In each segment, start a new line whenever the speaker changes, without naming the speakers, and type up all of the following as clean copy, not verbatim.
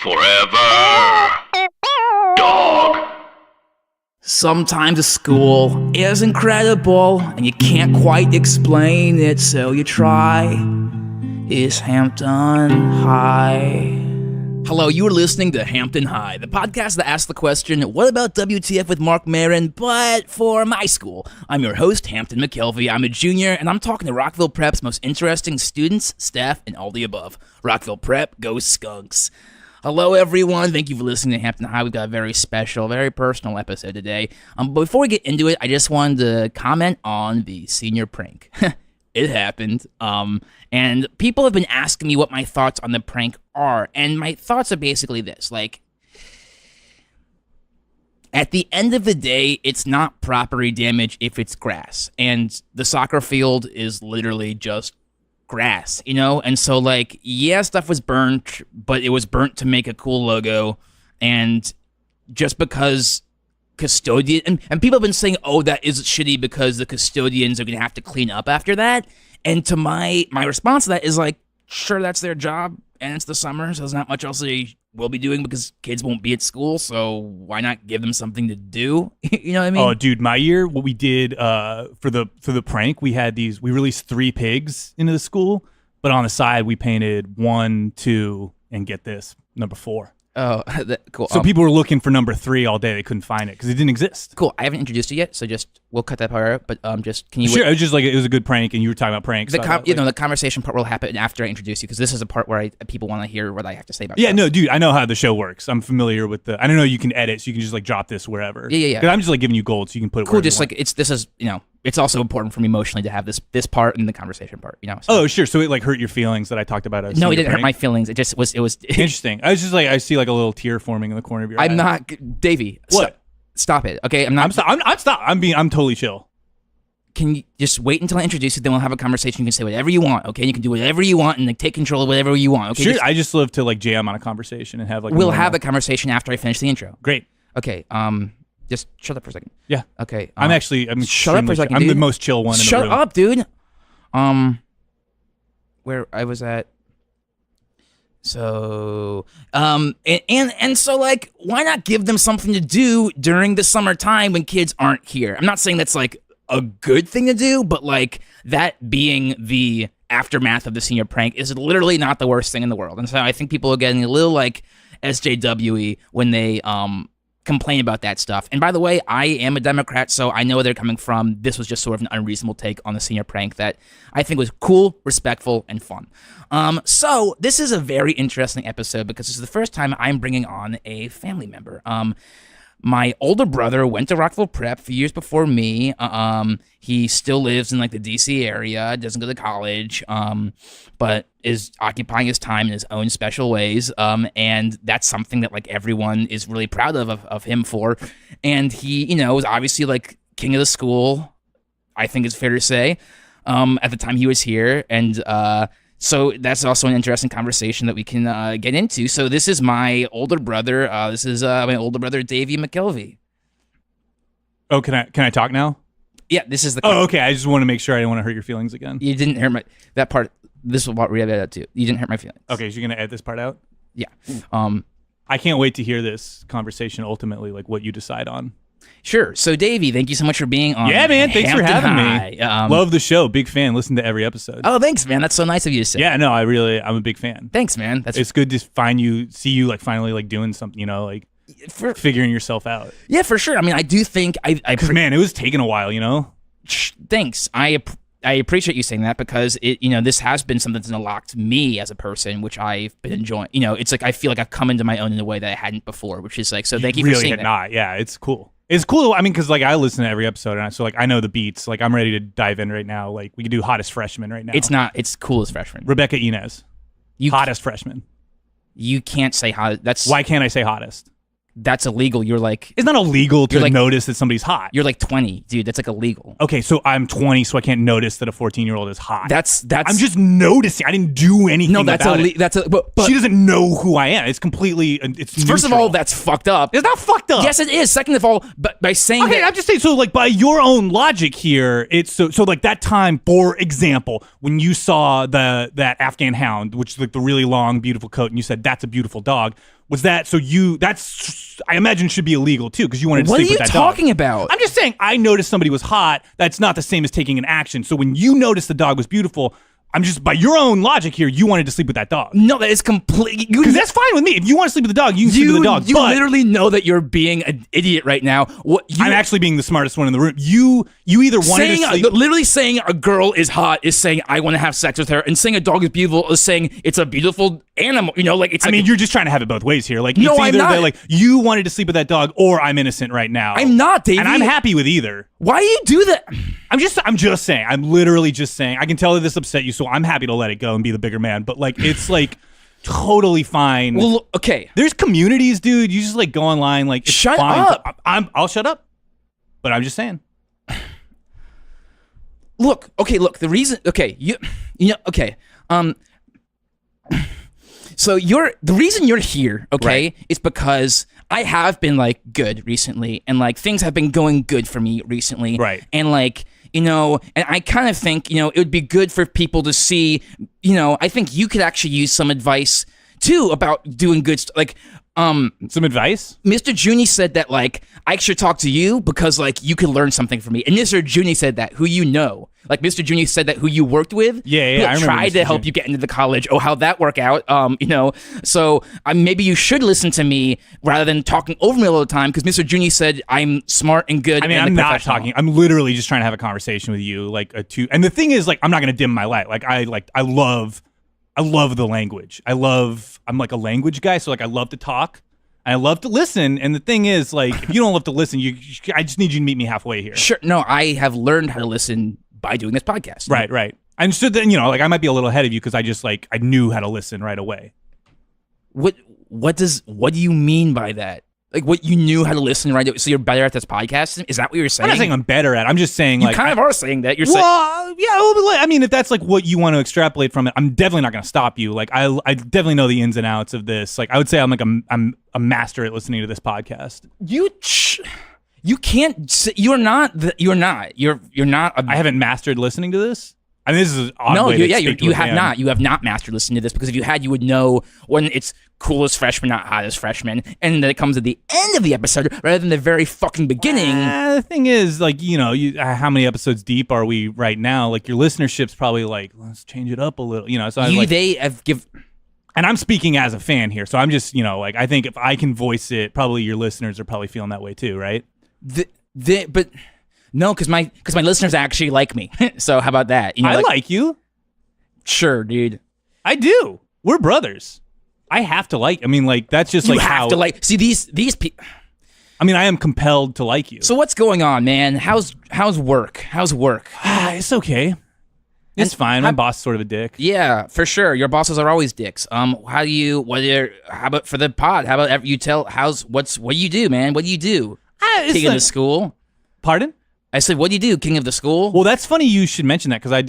Forever. Dog.
Sometimes a school is incredible and you can't quite explain it, so you try. Is Hampton High? Hello, you are listening to Hampton High, the podcast that asks the question, what about WTF with Mark Maron, but for my school? I'm your host, Hampton McKelvey. I'm a junior, and I'm talking to Rockville Prep's most interesting students, staff, and all the above. Rockville Prep, go Skunks. Hello, everyone. Thank you for listening to Hampton High. We've got a very special, very personal episode today. But before we get into it, I just wanted to comment on the senior prank. It happened. And people have been asking me what my thoughts on the prank are. And my thoughts are basically this. Like, at the end of the day, it's not property damage if it's grass. And the soccer field is literally just grass, you know? And so, like, yeah, stuff was burnt, but it was burnt to make a cool logo. And just because custodian and people have been saying, oh, that is shitty because the custodians are gonna have to clean up after that. And to my response to that is like, sure, that's their job, and it's the summer, so there's not much else they will be doing because kids won't be at school, so why not give them something to do? You know what I mean?
Oh, dude, my year, what we did for the prank, we released 3 pigs into the school, but on the side we painted 1, 2, and get this, number 4.
Oh, cool.
So people were looking for number 3 all day. They couldn't find it because it didn't exist.
Cool. I haven't introduced you yet, so we'll cut that part out. But just can you?
Sure. It was just like it was a good prank, and you were talking about pranks.
The conversation part will happen after I introduce you because this is a part where people want to hear what I have to say about.
Yeah,
stuff.
no, dude, I know how the show works. I'm familiar with I don't know. You can edit, so you can just like drop this wherever.
Yeah.
Because I'm just like giving you gold, so you can put it.
Cool. Just like this is it's also important for me emotionally to have this part and the conversation part. You know. So.
Oh, sure. So it like hurt your feelings that I talked about.
No, it didn't hurt my feelings. It just was. It was
interesting. I was just like I see like a little tear forming in the corner of your eye.
I'm not Davey.
What?
Stop it. Okay, I'm not.
I'm totally chill.
Can you just wait until I introduce you? Then we'll have a conversation. You can say whatever you want. Okay, you can do whatever you want and like, take control of whatever you want. Okay.
Sure. I just love to like jam on a conversation and have like.
We'll have a conversation after I finish the intro.
Great.
Okay. Just shut up for a second.
Yeah.
Okay.
I'm
shut up for a second.
I'm
dude.
the most chill one.
Shut
in the room.
up, dude. Where I was at. So, and so like, why not give them something to do during the summertime when kids aren't here? I'm not saying that's like a good thing to do, but like that being the aftermath of the senior prank is literally not the worst thing in the world. And so I think people are getting a little like SJW when they complain about that stuff. And by the way, I am a Democrat, so I know where they're coming from. This was just sort of an unreasonable take on the senior prank that I think was cool, respectful, and fun. So this is a very interesting episode because this is the first time I'm bringing on a family member. My older brother went to Rockville Prep a few years before me. He still lives in like the DC area, doesn't go to college, but is occupying his time in his own special ways. And that's something that like everyone is really proud of him for. And he, was obviously like king of the school, I think it's fair to say, at the time he was here. And so that's also an interesting conversation that we can get into. So this is my older brother. This is my older brother, Davey McKelvey.
Oh, can I talk now?
Yeah, this is the.
Oh, okay. I just want to make sure I didn't want to hurt your feelings again.
You didn't hurt that part. This is what we have that too. You didn't hurt my feelings.
Okay, so you're gonna edit this part out?
Yeah.
I can't wait to hear this conversation. Ultimately, like what you decide on.
Sure. So, Davey, thank you so much for being on.
Yeah, man. Thanks for having
High.
me. Love the show. Big fan. Listen to every episode.
Oh, thanks, man. That's so nice of you to say.
Yeah, no, I'm a big fan.
Thanks, man.
It's good to see you like finally like doing something, like figuring yourself out.
Yeah, for sure. I mean, I do think
because man, it was taking a while,
Thanks. I appreciate you saying that because this has been something that's unlocked me as a person, which I've been enjoying. It's like I feel like I've come into my own in a way that I hadn't before, which is like so. Thank you for saying that.
Not. Yeah, it's cool. It's cool. I mean, because like I listen to every episode, and so like I know the beats. Like I'm ready to dive in right now. Like we could do hottest freshman right now.
It's coolest freshman.
Rebecca Inez, hottest freshman.
You can't say hot.
Why can't I say hottest?
That's illegal. You're like...
It's not illegal to notice that somebody's hot.
You're like 20, dude. That's like illegal.
Okay, so I'm 20, so I can't notice that a 14-year-old is hot.
That's.
I'm just noticing. I didn't do anything. No,
that's
about it.
But
she doesn't know who I am. It's completely. It's
first
neutral.
of all, that's fucked up.
It's not fucked up.
Yes, it is. Second of all, but by saying
okay, I'm just saying. So like by your own logic here, it's so like that time, for example, when you saw that Afghan hound, which is like the really long, beautiful coat, and you said that's a beautiful dog. Was that so? That's I imagine should be illegal too because you wanted to sleep with that dog.
What are you talking about?
I'm just saying. I noticed somebody was hot. That's not the same as taking an action. So when you noticed the dog was beautiful, I'm just by your own logic here. You wanted to sleep with that dog.
No, that is completely
because that's fine with me. If you want to sleep with the dog, you can sleep with the dog.
You literally know that you're being an idiot right now.
I'm actually being the smartest one in the room. You either wanted to sleep.
Literally saying a girl is hot is saying I want to have sex with her, and saying a dog is beautiful is saying it's a beautiful animal. You know, like it's.
I mean, you're just trying to have it both ways here. Like,
no,
it's either
I'm not.
that, like you wanted to sleep with that dog, or I'm innocent right now.
I'm not, Davey.
And I'm happy with either.
Why do you do that?
I'm just saying. I'm literally just saying. I can tell that this upset you, so I'm happy to let it go and be the bigger man. But like, it's like totally fine.
Well, okay.
There's communities, dude. You just like go online, like it's
shut
fine.
up.
I'll shut up. But I'm just saying.
Look. The reason. Okay. You know. Okay. So the reason you're here, okay,
Right.
is because I have been like good recently, and like things have been going good for me recently,
Right.
And like, you know, and I kind of think, you know, it would be good for people to see, you know, I think you could actually use some advice too about doing good stuff. Like,
some advice?
Mr. Junie said that like I should talk to you because like you could learn something from me. And Mr. Junie said that, who you know. Like Mr. Junie said that, who you worked with.
Yeah,
who
I remember
tried to
Mr.
help you get into the college. Oh, how'd that work out? You know, so maybe you should listen to me rather than talking over me all the time because Mr. Junie said I'm smart and good.
I mean, I'm not talking. I'm literally just trying to have a conversation with you, like a two. And the thing is, like, I'm not going to dim my light. Like, I love the language. I'm like a language guy, so like I love to talk. I love to listen, and the thing is, like, if you don't love to listen, I just need you to meet me halfway here.
Sure. No, I have learned how to listen by doing this podcast.
Right. I understood that, you know, like I might be a little ahead of you because I just like I knew how to listen right away.
What do you mean by that? Like what you knew how to listen right away, so you're better at this podcast? Is that what you're saying?
I'm not saying I'm better at it. I'm just saying
you
like
kind of are saying that. You're
well, yeah. Well, I mean, if that's like what you want to extrapolate from it, I'm definitely not going to stop you. Like I definitely know the ins and outs of this. Like I would say I'm like I'm a master at listening to this podcast.
You can't. You're not. You're not.
I haven't mastered listening to this. I mean, this is an odd
no.
way to speak to
You
a
have
fan.
not. You have not mastered listening to this because if you had, you would know when it's cool as freshman, not hot as freshman, and then it comes at the end of the episode rather than the very fucking beginning.
The thing is, like, you know, how many episodes deep are we right now? Like, your listenership's probably like, let's change it up a little. You know, so
They have give.
And I'm speaking as a fan here, so I'm just, you know, like I think if I can voice it, probably your listeners are probably feeling that way too, right?
But no, because my listeners actually like me. So how about that? You know,
I like you.
Sure, dude.
I do. We're brothers. I have to like. I mean, like that's just
You
like
have
how.
to like. See these people.
I mean, I am compelled to like you.
So what's going on, man? How's work? How's work?
It's okay. It's fine. My boss is sort of a dick.
Yeah, for sure. Your bosses are always dicks. How about for the pod? How about you tell what do you do, man? What do you do? King of the school.
Pardon?
I said, what do you do, king of the school?
Well, that's funny you should mention that because I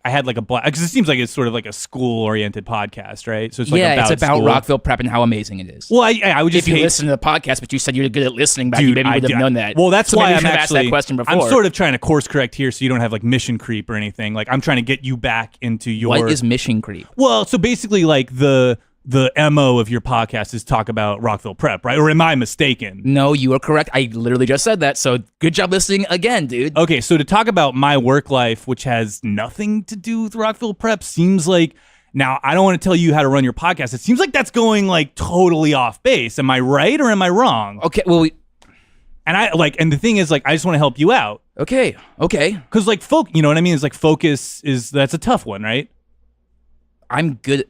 had like a black because it seems like it's sort of like a school oriented podcast, right? So it's like
it's about
school.
Rockville Prep and how amazing it is.
Well, I would just
if you listen to the podcast, but you said you're good at listening back,
Dude,
you maybe would have known that.
Well, that's
so
why
maybe
I'm
you should have
actually
asked that question before.
I'm sort of trying to course correct here so you don't have like mission creep or anything. Like I'm trying to get you back into your.
What is mission creep?
Well, so basically, like the MO of your podcast is talk about Rockville Prep, right? Or am I mistaken?
No, you are correct. I literally just said that. So good job listening again, dude.
Okay, so to talk about my work life, which has nothing to do with Rockville Prep, seems like now I don't want to tell you how to run your podcast. It seems like that's going like totally off base. Am I right or am I wrong?
Okay, well,
and the thing is, like, I just want to help you out.
Okay.
Because like you know what I mean? It's like focus that's a tough one, right?
I'm good.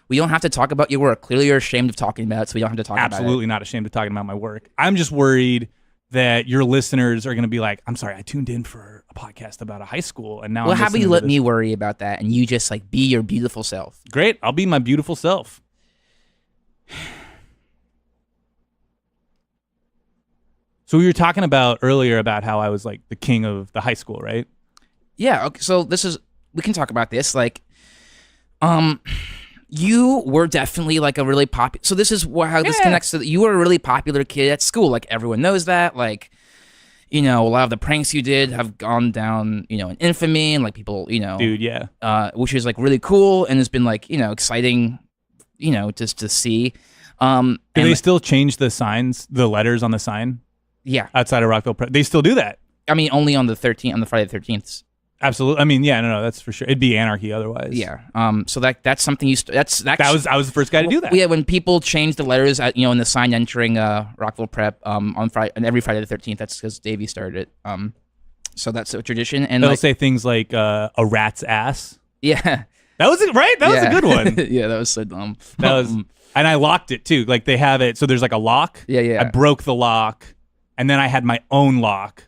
We don't have to talk about your work. Clearly, you're ashamed of talking about it, so we don't have to talk about it.
Absolutely not ashamed of talking about my work. I'm just worried that your listeners are going to be like, I'm sorry, I tuned in for a podcast about a high school, and now
Well,
I'm
how about you
listening to
let
this.
me worry about that, and you just like be your beautiful self?
Great, I'll be my beautiful self. So we were talking about earlier about how I was like the king of the high school, right?
Yeah. Okay. So we can talk about this. Like, you were definitely like a really popular. So this is how this connects to. You were a really popular kid at school. Like everyone knows that. Like, you know, a lot of the pranks you did have gone down, you know, in infamy, and like people, you know,
Dude, yeah.
which is like really cool, and it's been like, you know, exciting, you know, just to see.
Do
And
they still change the signs, the letters on the sign
yeah,
outside of Rockville Prep? They still do that.
I mean, only on the 13th, on the Friday the 13th.
Absolutely. I mean, yeah, no, that's for sure. It'd be anarchy otherwise.
Yeah. So that's something I
was the first guy to do that.
Yeah, when people change the letters, in the sign entering Rockville Prep on Friday and every Friday the 13th, that's because Davey started it. So that's a tradition, and
they'll say things like a rat's ass.
yeah,
That was it, right? That was a good one.
yeah, that was so dumb.
That was, and I locked it too. Like they have it, so there's like a lock.
Yeah.
I broke the lock, and then I had my own lock.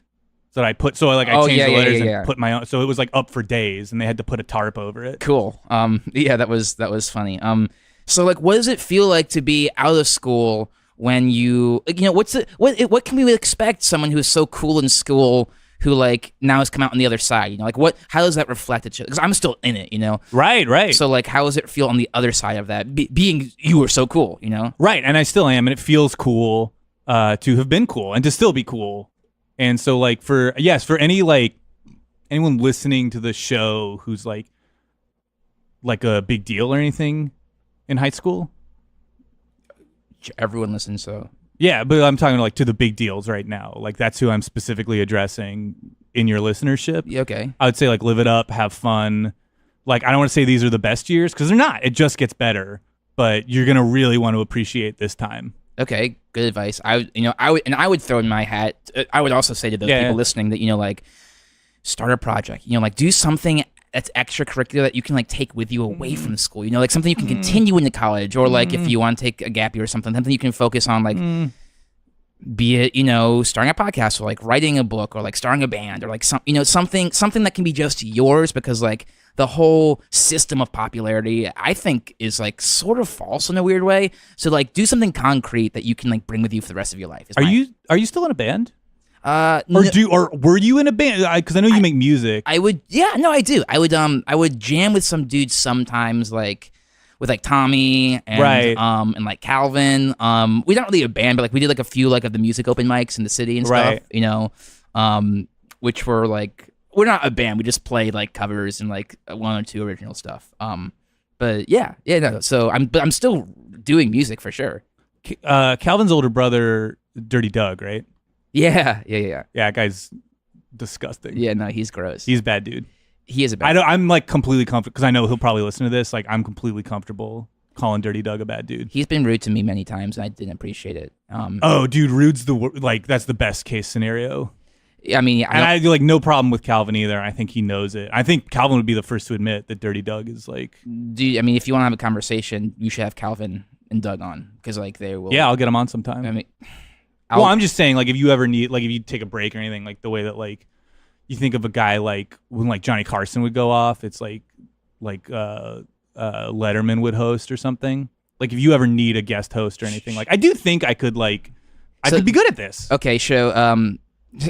So I changed the letters and put my own. So it was like up for days, and they had to put a tarp over it.
Cool. Yeah, that was funny. So like, what does it feel like to be out of school when what can we expect someone who is so cool in school who like now has come out on the other side? Like how does that reflect it? Because I'm still in it,
Right.
So like, how does it feel on the other side of that? Being you were so cool,
Right, and I still am, and it feels cool to have been cool and to still be cool. And so like for any like anyone listening to the show who's like a big deal or anything in high school,
everyone listens. So
yeah, but I'm talking like to the big deals right now. Like that's who I'm specifically addressing in your listenership.
Yeah, okay.
I would say like live it up, have fun. Like I don't want to say these are the best years because they're not. It just gets better, but you're gonna really want to appreciate this time.
Okay, good advice. I would throw in my hat. I would also say to those people listening that like start a project. Like do something that's extracurricular that you can like take with you away from the school. Like something you can continue into college, or like if you want to take a gap year or something you can focus on. Like be it starting a podcast, or like writing a book, or like starting a band, or like something that can be just yours, because like the whole system of popularity, I think, is like sort of false in a weird way. So like do something concrete that you can like bring with you for the rest of your life.
Are you still in a band?
Or
were you in a band? Because I know you make music.
I would. Yeah, no, I do. I would jam with some dudes sometimes, like with like Tommy and and like Calvin. We're not really a band, but like we did like a few like of the music open mics in the city and stuff. Which were like. We're not a band. We just played like covers and like one or two original stuff. But no. So I'm still doing music for sure.
Calvin's older brother, Dirty Doug, right?
Yeah.
Yeah, that guy's disgusting.
Yeah, no, he's gross.
He's a bad dude.
He is a bad.
I'm like completely comfortable because I know he'll probably listen to this. Like I'm completely comfortable calling Dirty Doug a bad dude.
He's been rude to me many times, and I didn't appreciate it.
Oh, dude, rude's that's the best case scenario.
I mean,
I like no problem with Calvin either. I think he knows it. I think Calvin would be the first to admit that Dirty Doug is like.
Dude, I mean, if you want to have a conversation, you should have Calvin and Doug on, because like they will.
Yeah, I'll get them on sometime.
I mean,
I'm just saying, like, if you ever need, like, if you take a break or anything, like the way that like you think of a guy like when like Johnny Carson would go off, it's like Letterman would host or something. Like if you ever need a guest host or anything, like I do think I could be good at this.
Okay, so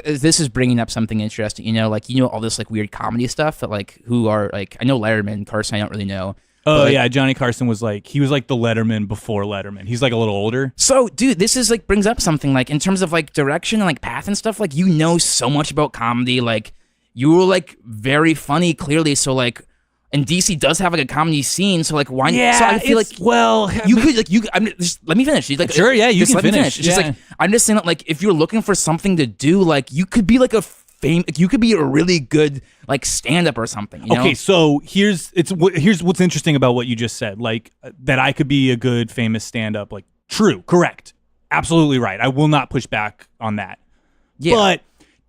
this is bringing up something interesting. Like all this like weird comedy stuff that like who are like I know Letterman, Carson I don't really know.
Oh yeah, Johnny Carson was like the Letterman before Letterman. He's like a little older.
So dude, this is like brings up something like in terms of like direction and like path and stuff. Like so much about comedy. Like you were like very funny clearly. So like. And DC does have like a comedy scene, so like why?
Yeah,
so I feel like you could let me finish. Like,
sure, yeah, you can
finish. Just like I'm just saying that like if you're looking for something to do, like you could be like you could be a really good like stand up or something.
Okay, so here's what's interesting about what you just said, like that I could be a good famous stand up. Like true, correct, absolutely right. I will not push back on that. Yeah, but.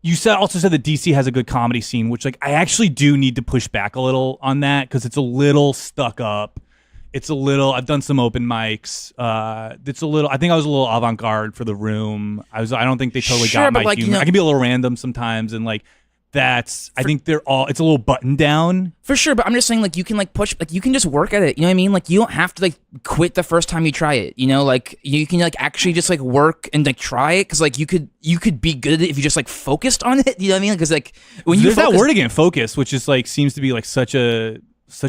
You also said that DC has a good comedy scene, which like I actually do need to push back a little on that because it's a little stuck up. I've done some open mics. I think I was a little avant-garde for The Room. I don't think they totally got my humor. I can be a little random sometimes, and like I think it's a little buttoned down.
For sure, but I'm just saying like you can like push, like you can just work at it. You know what I mean? Like you don't have to like quit the first time you try it. Like you can like actually just like work and like try it, because like you could be good at it if you just like focused on it. You know what I mean? Because like when you
there's that word again, focus, which is like seems to be like such a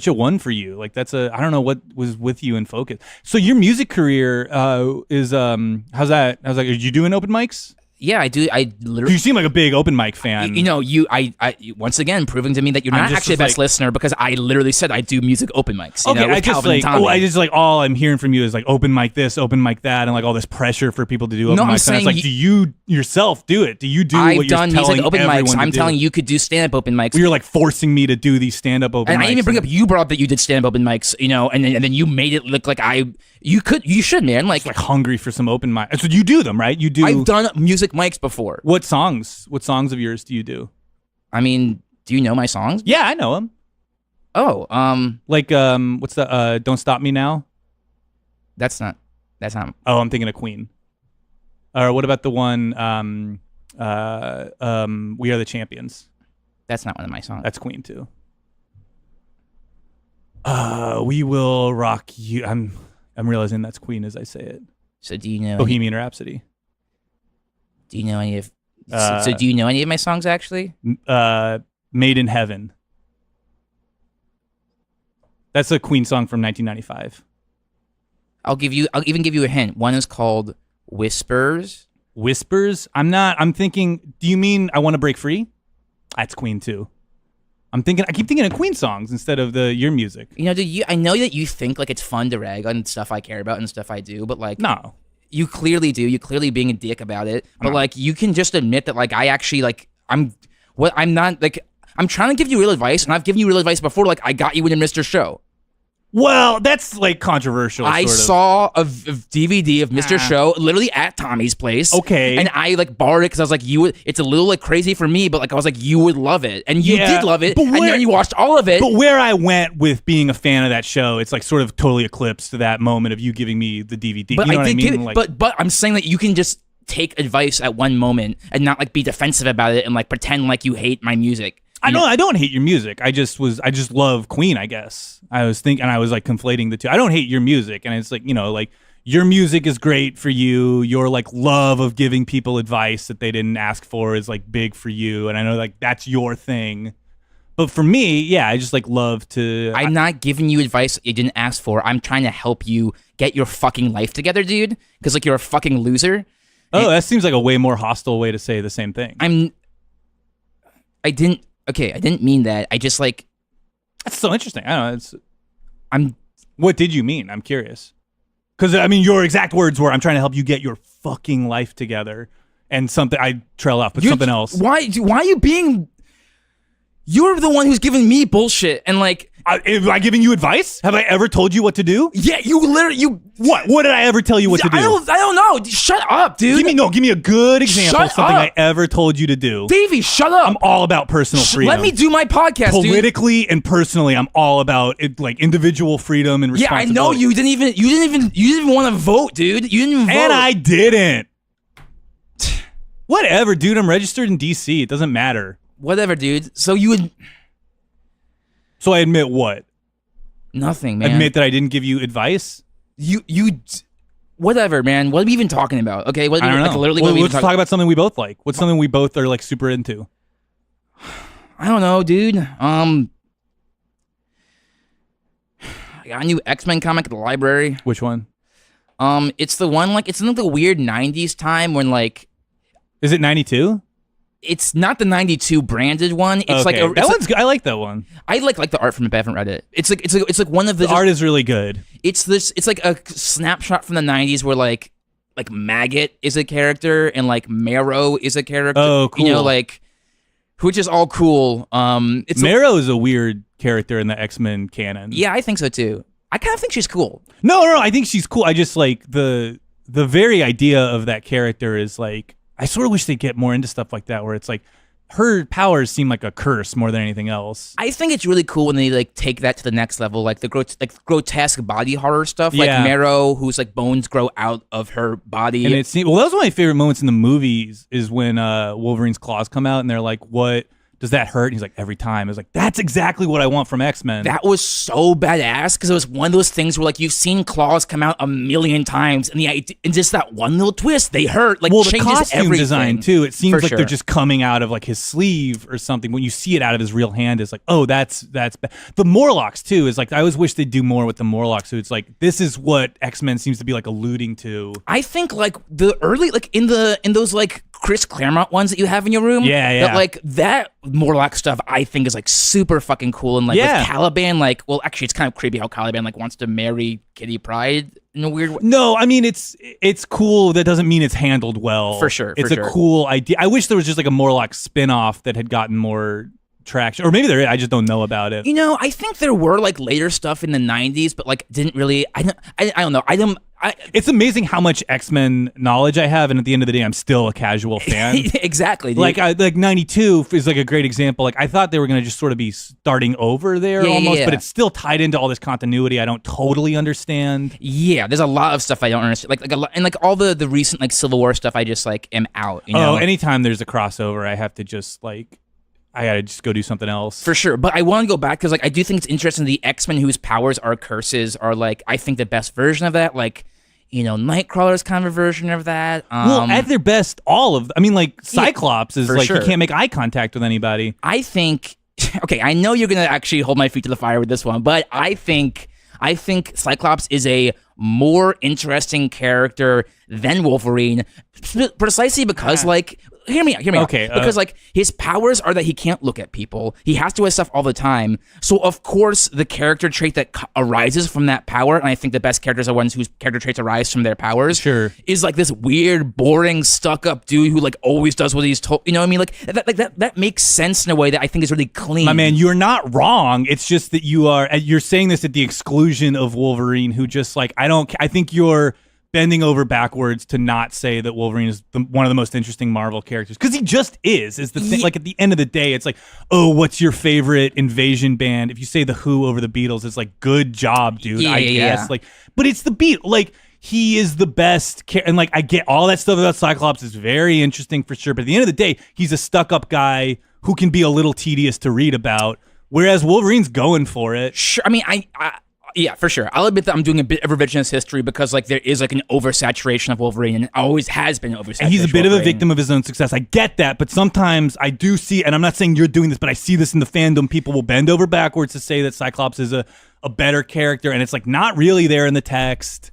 one for you. Like I don't know what was with you in focus. So your music career is how's that? I was like, are you doing open mics?
Yeah, I do. I literally.
You seem like a big open mic fan.
You know, I once again proving to me that you're not actually the best listener because I literally said I do music open mics. You know, with Calvin and Tommy.
I just like all I'm hearing from you is like open mic this, open mic that, and like all this pressure for people to do open mics. And it's like, do you yourself do it? Do you do what you're telling everyone to do? I've done music open mics. I'm telling you could do stand up open mics. Well, you're like forcing me to do these stand up open mics.
And I even bring up you brought up that you did stand up open mics, you know, and then you made it look like you should, man. Like
hungry for some open mics. So you do them, right? You do.
I've done music mics before.
What songs? What songs of yours do you do?
I mean, do you know my songs?
Yeah, I know them.
Oh,
like what's the Don't Stop Me Now?
That's not.
Oh, I'm thinking of Queen. Or what about the one We Are the Champions?
That's not one of my songs.
That's Queen too. We Will Rock You. I'm realizing that's Queen as I say it.
So do you know
Bohemian Rhapsody?
Do you know any of? So do you know any of my songs actually?
Made in Heaven. That's a Queen song from 1995. I'll
even give you a hint. One is called Whispers.
Whispers? I'm thinking, do you mean I Want to Break Free? That's Queen too. I keep thinking of Queen songs instead of your music.
You know, I know that you think like it's fun to rag on stuff I care about and stuff I do, but like
no.
You clearly do. You're clearly being a dick about it. But like you can just admit that like I actually like I'm not like I'm trying to give you real advice, and I've given you real advice before, like I got you into Mr. Show.
Well, that's like controversial.
I saw a DVD of Mr. Show literally at Tommy's place.
Okay.
And I like borrowed it because I was like, it's a little like crazy for me, but like I was like, you would love it. And you did love it. And then you watched all of it.
But where I went with being a fan of that show, it's like sort of totally eclipsed that moment of you giving me the DVD.
But
you know what I mean?
But I'm saying that you can just take advice at one moment and not like be defensive about it and like pretend like you hate my music.
I don't hate your music. I just love Queen, I guess. I was like conflating the two. I don't hate your music, and it's like, you know, like your music is great for you. Your like love of giving people advice that they didn't ask for is like big for you, and I know like that's your thing. But for me, yeah, I just like love to.
I'm not giving you advice that you didn't ask for. I'm trying to help you get your fucking life together, dude. Because like you're a fucking loser.
Oh, that seems like a way more hostile way to say the same thing.
I didn't mean that. I just like.
That's so interesting. I don't know. What did you mean? I'm curious. Because I mean, your exact words were, "I'm trying to help you get your fucking life together," and something I trail off, but something else.
Why are you being? You're the one who's giving me bullshit, and like.
Am I giving you advice? Have I ever told you what to do?
Yeah, you.
What did I ever tell you what to do?
I don't know. Shut up, dude.
Give me a good example of something I ever told you to do.
Davey, shut up.
I'm all about personal freedom.
Let me do my podcast,
Politically and personally, I'm all about it, like individual freedom and responsibility.
Yeah, I know you didn't even want to vote, dude. You didn't even vote.
And I didn't. Whatever, dude. I'm registered in DC. It doesn't matter.
Whatever, dude. So you would.
So I admit what?
Nothing, man.
Admit that I didn't give you advice?
You whatever, man. What are we even talking about? Okay, what
I don't know.
Like, literally,
let's talk about something we both like. What's something we both are like super into?
I don't know, dude. I got a new X-Men comic at the library.
Which one?
It's the one like it's in the weird '90s time when like.
Is it 92?
It's not the 92 branded one. It's
okay.
like
that one's good. I like that one.
I like the art from it, but I haven't read it. It's like one of the
art is really good.
It's like a snapshot from the 90s where like Maggot is a character and like Marrow is a character.
Oh, cool.
You know, like which is all cool.
Marrow is a weird character in the X-Men canon.
Yeah, I think so too. I kind of think she's cool.
No, I think she's cool. I just like the very idea of that character is like. I sort of wish they'd get more into stuff like that where it's like her powers seem like a curse more than anything else.
I think it's really cool when they like take that to the next level, like the grotesque body horror stuff, like Marrow, whose like bones grow out of her body.
And that was one of my favorite moments in the movies is when Wolverine's claws come out and they're like, "What does that hurt?" And he's like, "Every time." It's like that's exactly what I want from X-Men.
That was so badass because it was one of those things where like you've seen claws come out a million times, and just that one little twist, they hurt. Like
the
changes
costume
everything.
Design too. It seems like
sure.
they're just coming out of like his sleeve or something. When you see it out of his real hand, it's like, oh, that's bad. The Morlocks too is like I always wish they'd do more with the Morlocks. So it's like this is what X-Men seems to be like alluding to.
I think like the early like in those like Chris Claremont ones that you have in your room.
Yeah.
That like that Morlock stuff I think is like super fucking cool. And like with Caliban, like, well, actually it's kind of creepy how Caliban like wants to marry Kitty Pryde in a weird way.
No, I mean it's cool. That doesn't mean it's handled well.
For sure.
It's a cool idea. I wish there was just like a Morlock spin-off that had gotten more traction, or maybe there is. I just don't know about it.
You know, I think there were like later stuff in the 90s, but like didn't really. I don't know.
It's amazing how much X-Men knowledge I have, and at the end of the day, I'm still a casual fan.
Exactly, dude.
Like 92 is like a great example. Like I thought they were gonna just sort of be starting over there almost, but it's still tied into all this continuity I don't totally understand.
Yeah, there's a lot of stuff I don't understand. Like a lot, and like all the recent like Civil War stuff, I just like am out. You know?
Anytime there's a crossover, I have to just like. I gotta just go do something else.
For sure. But I want to go back because like I do think it's interesting the X-Men whose powers are curses are like I think the best version of that. Like, you know, Nightcrawler's kind of a version of that.
Well, at their best, like Cyclops is like he can't make eye contact with anybody.
I think okay, I know you're gonna actually hold my feet to the fire with this one, but I think Cyclops is a more interesting character than Wolverine, precisely because like. Hear me out.
Okay.
Because like his powers are that he can't look at people. He has to wear stuff all the time. So of course the character trait that arises from that power, and I think the best characters are ones whose character traits arise from their powers.
Sure.
Is like this weird, boring, stuck-up dude who like always does what he's told. You know what I mean? Like that makes sense in a way that I think is really clean.
My man, you're not wrong. It's just that you're saying this at the exclusion of Wolverine, who just like I think you're bending over backwards to not say that Wolverine is one of the most interesting Marvel characters, because he just is the thing. Like at the end of the day, it's like, oh, what's your favorite invasion band? If you say the Who over the Beatles, it's like, good job, dude. I guess like, but it's the Beatles. Like he is the best, and like I get all that stuff about Cyclops is very interesting for sure. But at the end of the day, he's a stuck-up guy who can be a little tedious to read about, whereas Wolverine's going for it.
Sure, I mean, yeah, for sure. I'll admit that I'm doing a bit of revisionist history because like there is like an oversaturation of Wolverine, and it always has been oversaturation.
And he's a bit of a victim of his own success. I get that, but sometimes I do see, and I'm not saying you're doing this, but I see this in the fandom. People will bend over backwards to say that Cyclops is a better character, and it's like not really there in the text.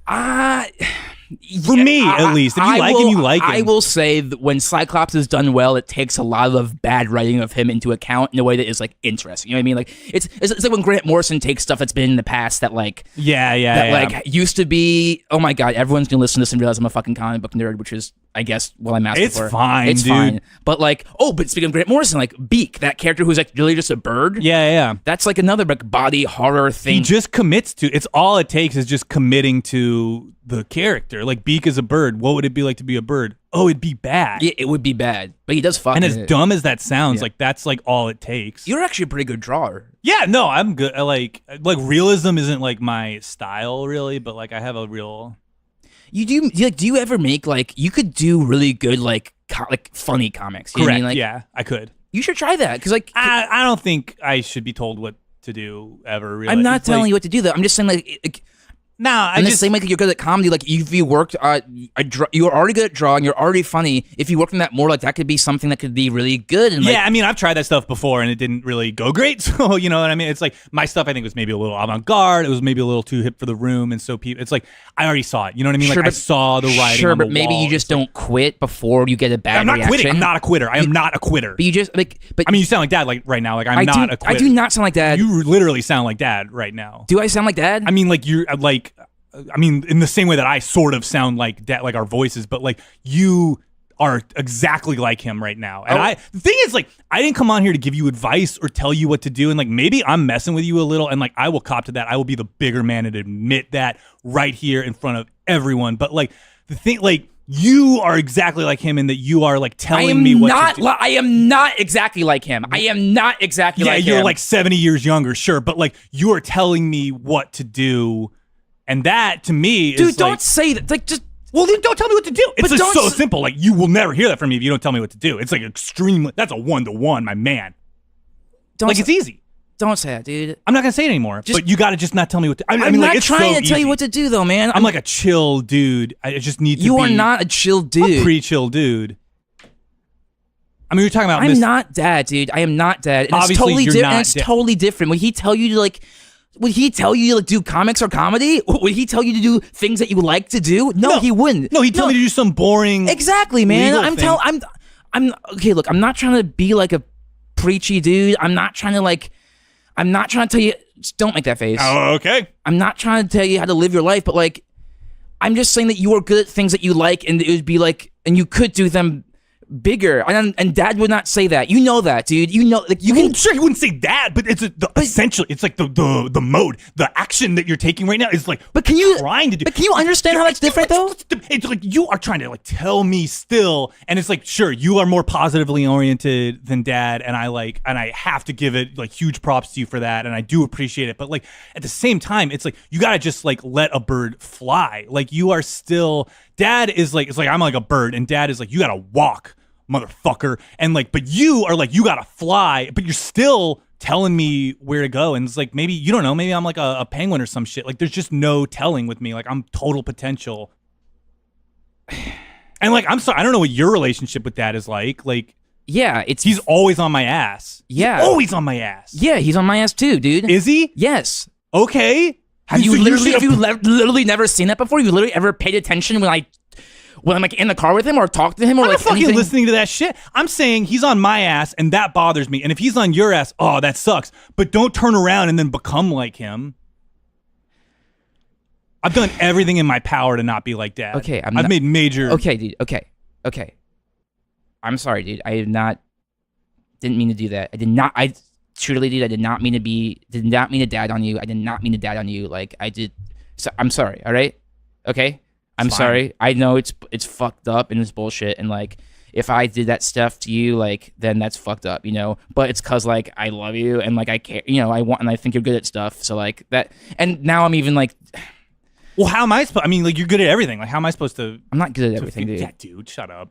For me, at least. If you like him, you like him.
I will say that when Cyclops is done well, it takes a lot of bad writing of him into account in a way that is like interesting. You know what I mean? Like it's like when Grant Morrison takes stuff that's been in the past that like like used to be. Oh my god, everyone's gonna listen to this and realize I'm a fucking comic book nerd, which is I guess what I'm asking for.
It's fine,
it's
dude.
Fine. But like, but speaking of Grant Morrison, like Beak, that character who's like really just a bird.
Yeah.
That's like another like body horror thing.
He just commits to. It's all it takes is just committing to the character. Like Beak is a bird. What would it be like to be a bird? Oh, it'd be bad.
Yeah, it would be bad. But he does fucking.
And as dumb as that sounds, like that's like all it takes.
You're actually a pretty good drawer.
Yeah, no, I'm good. I like realism isn't like my style really, but like I have a real.
Do you ever make like you could do really good like funny comics? You know
Correct.
What I mean? Like,
yeah, I could.
You should try that because like
I don't think I should be told what to do ever. Really,
I'm not telling you what to do though. I'm just saying like I'm just saying like you're good at comedy. Like if you worked, you're already good at drawing. You're already funny. If you work on that more, like that could be something that could be really good. And
I mean, I've tried that stuff before and it didn't really go great. So you know what I mean? It's like my stuff I think was maybe a little avant-garde. It was maybe a little too hip for the room, and so people. It's like I already saw it. You know what I mean?
Sure,
like I saw the writing.
Sure,
on the
but maybe
wall.
you just don't quit before you get a bad
I'm not
reaction.
quitting. I'm not a quitter. I am not a quitter.
But you just like. But
I mean, you sound like Dad like right now. Like I'm not a quitter.
I do not sound like Dad.
You literally sound like Dad right now.
Do I sound like Dad?
I mean, like you're like. I mean, in the same way that I sort of sound like Dad, like our voices, but like you are exactly like him right now. And the thing is, like, I didn't come on here to give you advice or tell you what to do. And like, maybe I'm messing with you a little, and like, I will cop to that. I will be the bigger man and admit that right here in front of everyone. But like, the thing, like, you are exactly like him in that you are like telling me what to do.
I am not exactly like him. I am not exactly like him.
Yeah, you're like 70 years younger, sure. But like, you are telling me what to do. And that, to me, is
dude, don't
like, say
that. Like, just
well, then don't tell me what to do. It's
but
just so simple. Like, you will never hear that from me if you don't tell me what to do. It's like extremely. That's a 1-to-1, my man. It's easy.
Don't say that, dude.
I'm not gonna say it anymore. But you got to just not tell me what to. I mean,
not
it's
trying
so
to tell you
easy.
what to do, though, man.
I'm like a chill dude. I just need to.
You are not a chill dude.
A pre-chill dude. I mean, you're talking about.
I'm not Dad, dude. I am not Dad. And
Obviously,
it's totally
you're not.
It's totally different. Would he tell you to like? Would he tell you to like, do comics or comedy? Would he tell you to do things that you like to do? No, he wouldn't.
No, he'd tell me to do some boring.
Exactly, man. I'm okay. Look, I'm not trying to be like a preachy dude. I'm not trying to tell you. Just don't make that face.
Oh, okay.
I'm not trying to tell you how to live your life, but like, I'm just saying that you are good at things that you like, and it would be like, and you could do them bigger. And Dad would not say that. You know that, dude. You know, like
Sure, he wouldn't say that, but it's essentially, it's like the mode, the action that you're taking right now is like.
But can you
trying to do?
But can you understand how that's different though?
It's like you are trying to like tell me still, and it's like, sure, you are more positively oriented than Dad, and I have to give it like huge props to you for that, and I do appreciate it. But like at the same time, it's like you gotta just like let a bird fly. Like you are still. Dad is like, it's like I'm like a bird, and Dad is like, you gotta walk, motherfucker. And like, but you are like, you gotta fly, but you're still telling me where to go. And it's like, maybe, you don't know, maybe I'm like a penguin or some shit. Like there's just no telling with me. Like I'm total potential. And like, I'm sorry, I don't know what your relationship with Dad is like. Like,
yeah,
he's always on my ass.
Yeah.
He's always on my ass.
Yeah, he's on my ass too, dude.
Is he?
Yes.
Okay.
Have you literally never seen that before? You literally ever paid attention when I'm like in the car with him or talk to him or
I'm
like
not fucking
anything?
listening to that shit. I'm saying he's on my ass and that bothers me. And if he's on your ass, oh, that sucks. But don't turn around and then become like him. I've done everything in my power to not be like Dad.
Okay,
I've made major.
Okay, dude. Okay. I'm sorry, dude. Didn't mean to do that. I truly, dude, I did not mean to dad on you. I did not mean to dad on you. Like I did. So I'm sorry. All right. Okay. I'm sorry. I know it's fucked up and it's bullshit. And like, if I did that stuff to you, like, then that's fucked up, you know, but it's cause like, I love you and like, I care, you know, and I think you're good at stuff. So like that, and now I'm even like,
well, how am I supposed, I mean, like you're good at everything. Like how am I supposed to?
I'm not good at everything, dude.
Yeah, dude, shut up.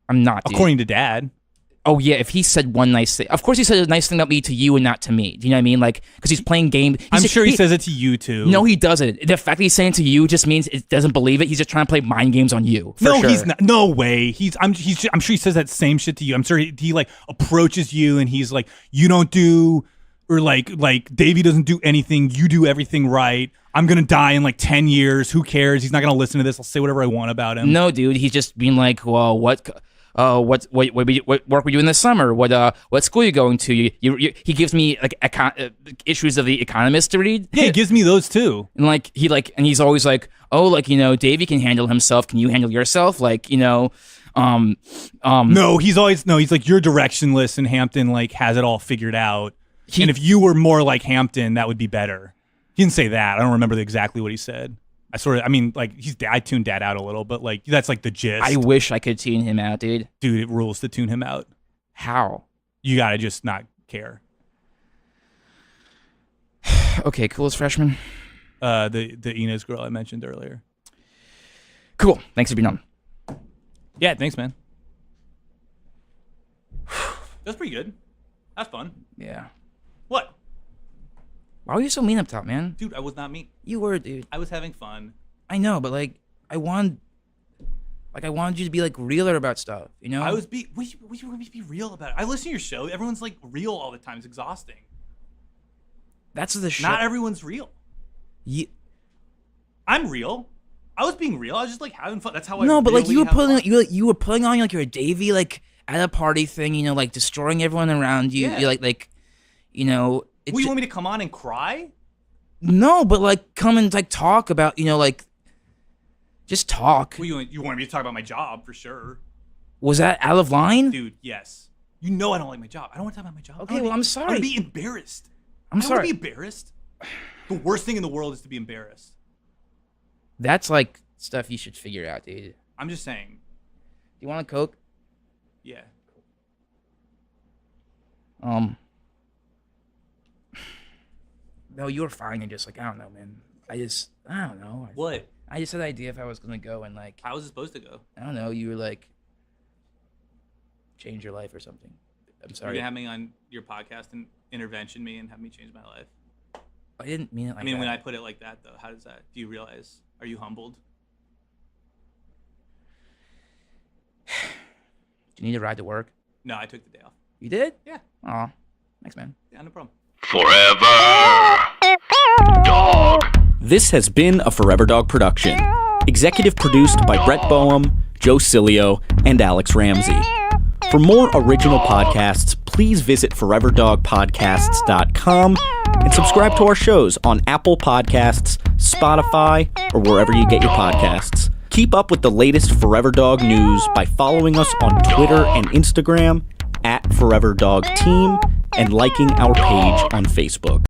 I'm not, dude.
According to Dad.
Oh yeah, if he said one nice thing, of course he said a nice thing about me to you and not to me. Do you know what I mean? Like, because he's playing game.
I'm sure he says it to you too.
No, he doesn't. The fact that he's saying it to you just means it doesn't believe it. He's just trying to play mind games on you.
No,
sure.
he's not. No way. I'm sure he says that same shit to you. I'm sure he like approaches you and he's like, you don't do, or like Davey doesn't do anything. You do everything right. I'm gonna die in like 10 years. Who cares? He's not gonna listen to this. I'll say whatever I want about him.
No, dude. He's just being like, well, what work were you doing this summer? What school are you going to? He gives me like issues of The Economist to read.
Yeah, he gives me those too.
And like and he's always like, oh, like, you know, Davey can handle himself. Can you handle yourself? Like, you know,
No, he's like, you're directionless and Hampton like has it all figured out. And if you were more like Hampton, that would be better. He didn't say that. I don't remember exactly what he said. I tuned Dad out a little, but like that's like the gist.
I wish I could tune him out, dude.
Dude, it rules to tune him out.
How?
You gotta just not care.
Okay, coolest freshman.
The Inez girl I mentioned earlier.
Cool. Thanks for being on.
Yeah, thanks, man. That's pretty good. That's fun.
Yeah.
What?
Why were you so mean up top, man?
Dude, I was not mean.
You were, dude.
I was having fun.
I know, but like, I wanted you to be like realer about stuff, you know?
We were going to be real about it. I listen to your show. Everyone's like real all the time. It's exhausting.
That's the show.
Not everyone's real. I'm real. I was being real. I was just like having fun. That's how I.
No, but
really
like you were
fun.
putting on like you're a Davey like at a party thing, you know, like destroying everyone around you.
Yeah.
You're like, you know.
You want me to come on and cry?
No, but like come and like talk about, you know, like just talk.
Well, you want me to talk about my job for sure.
Was that out of line?
Dude, yes. You know I don't like my job. I don't want to talk about my job.
Okay, well, I'm sorry.
I want to be embarrassed.
I'm sorry.
I want to be embarrassed. The worst thing in the world is to be embarrassed.
That's like stuff you should figure out, dude.
I'm just saying.
Do you want a Coke?
Yeah.
No, you were fine. You're just like, I don't know, man. I don't know.
What?
I just had an idea if I was gonna go and like.
How was it supposed to go?
I don't know. You were like, change your life or something. I'm sorry.
You're gonna have me on your podcast and intervention me and have me change my life.
I didn't mean it like that.
I mean, when I put it like that, though, how does that? Do you realize? Are you humbled?
Do you need a ride to work?
No, I took the day off.
You did?
Yeah.
Aw, thanks, man.
Yeah, no problem.
Forever Dog.
This has been a Forever Dog production. Executive produced by Brett Boehm, Joe Cilio, and Alex Ramsey. For more original podcasts, please visit foreverdogpodcasts.com and subscribe to our shows on Apple Podcasts, Spotify, or wherever you get your podcasts. Keep up with the latest Forever Dog news by following us on Twitter and Instagram @ForeverDogTeam and liking our page on Facebook.